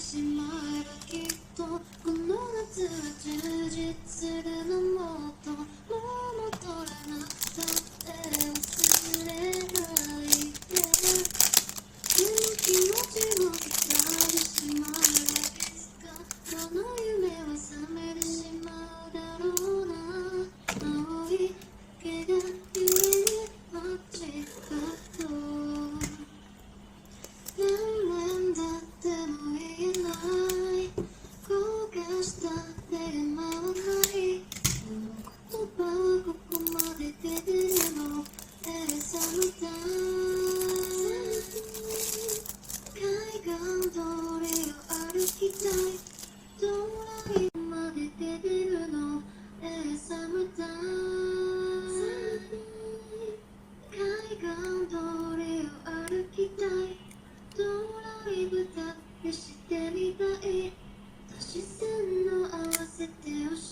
しまえばきっとこの夏は充実するのもっともう戻らなくたって忘れないで気持ちを刻んでしまえばいつかこの夢は覚めてしまうだろうな青い毛が揺れる街角何年だっても言えない後悔した手が回らないこの言葉はここまで出てるの寒だ海岸通りを歩きたいドライブまで出てるの寒だ海岸通りを歩きたいドライブだってしてみたい視線を合わせてほしい